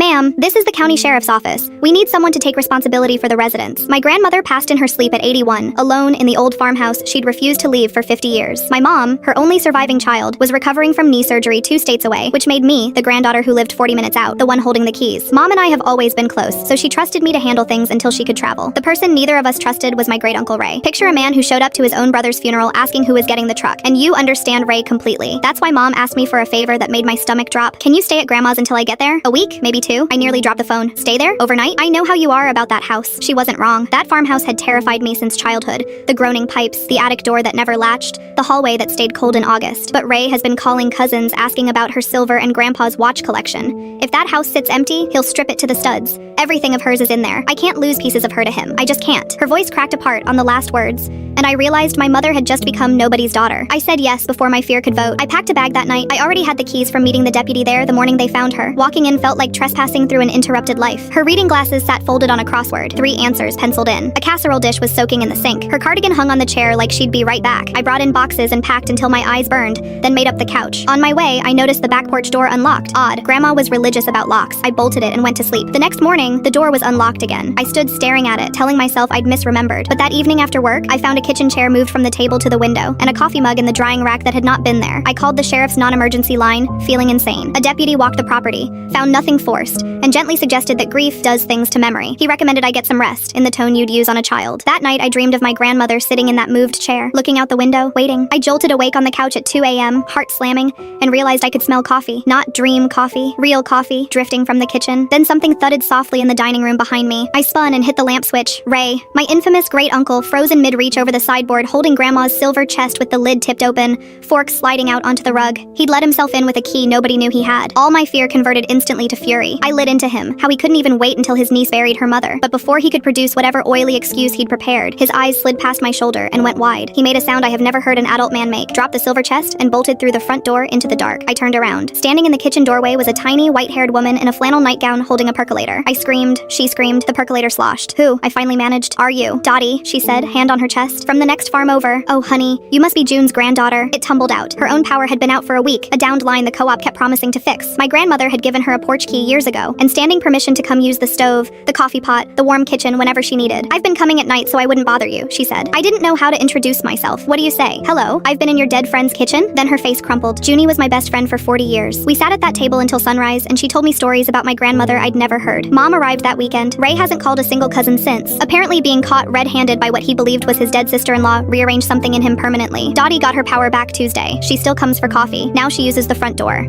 Ma'am, this is the county sheriff's office. We need someone to take responsibility for the residents. My grandmother passed in her sleep at 81, alone in the old farmhouse she'd refused to leave for 50 years. My mom, her only surviving child, was recovering from knee surgery 2 states away, which made me, the granddaughter who lived 40 minutes out, the one holding the keys. Mom and I have always been close, so she trusted me to handle things until she could travel. The person neither of us trusted was my great-uncle Ray. Picture a man who showed up to his own brother's funeral asking who was getting the truck, and you understand Ray completely. That's why Mom asked me for a favor that made my stomach drop. Can you stay at Grandma's until I get there? A week? Maybe 2? I nearly dropped the phone. Stay there? Overnight? I know how you are about that house. She wasn't wrong. That farmhouse had terrified me since childhood. The groaning pipes, the attic door that never latched, the hallway that stayed cold in August. But Ray has been calling cousins asking about her silver and Grandpa's watch collection. If that house sits empty, he'll strip it to the studs. Everything of hers is in there. I can't lose pieces of her to him. I just can't. Her voice cracked apart on the last words, and I realized my mother had just become nobody's daughter. I said yes before my fear could vote. I packed a bag that night. I already had the keys from meeting the deputy there the morning they found her. Walking in felt like trespassing through an interrupted life. Her reading glasses sat folded on a crossword, 3 answers penciled in. A casserole dish was soaking in the sink. Her cardigan hung on the chair like she'd be right back. I brought in boxes and packed until my eyes burned, then made up the couch. On my way, I noticed the back porch door unlocked. Odd. Grandma was religious about locks. I bolted it and went to sleep. The next morning, the door was unlocked again. I stood staring at it, telling myself I'd misremembered. But that evening after work, I found a kitchen chair moved from the table to the window, and a coffee mug in the drying rack that had not been there. I called the sheriff's non-emergency line, feeling insane. A deputy walked the property, found nothing forced, and gently suggested that grief does things to memory. He recommended I get some rest, in the tone you'd use on a child. That night, I dreamed of my grandmother sitting in that moved chair, looking out the window, waiting. I jolted awake on the couch at 2 a.m., heart slamming, and realized I could smell coffee. Not dream coffee, real coffee, drifting from the kitchen. Then something thudded softly in the dining room behind me. I spun and hit the lamp switch. Ray, my infamous great-uncle, frozen mid-reach over the sideboard, holding Grandma's silver chest with the lid tipped open, forks sliding out onto the rug. He'd let himself in with a key nobody knew he had. All my fear converted instantly to fury. I lit into him, how he couldn't even wait until his niece buried her mother. But before he could produce whatever oily excuse he'd prepared, his eyes slid past my shoulder and went wide. He made a sound I have never heard an adult man make, dropped the silver chest, and bolted through the front door into the dark. I turned around. Standing in the kitchen doorway was a tiny, white-haired woman in a flannel nightgown holding a percolator. I screamed. She screamed. The percolator sloshed. Who? I finally managed. Are you? Dottie, she said, hand on her chest. From the next farm over. Oh, honey, you must be June's granddaughter. It tumbled out. Her own power had been out for a week, a downed line the co-op kept promising to fix. My grandmother had given her a porch key years ago, and standing permission to come use the stove, the coffee pot, the warm kitchen whenever she needed. I've been coming at night so I wouldn't bother you, she said. I didn't know how to introduce myself. What do you say? Hello, I've been in your dead friend's kitchen? Then her face crumpled. Junie was my best friend for 40 years. We sat at that table until sunrise, and she told me stories about my grandmother I'd never heard. Mom arrived that weekend. Ray hasn't called a single cousin since. Apparently being caught red-handed by what he believed was his dead sister-in-law rearranged something in him permanently. Dottie got her power back Tuesday. She still comes for coffee. Now she uses the front door.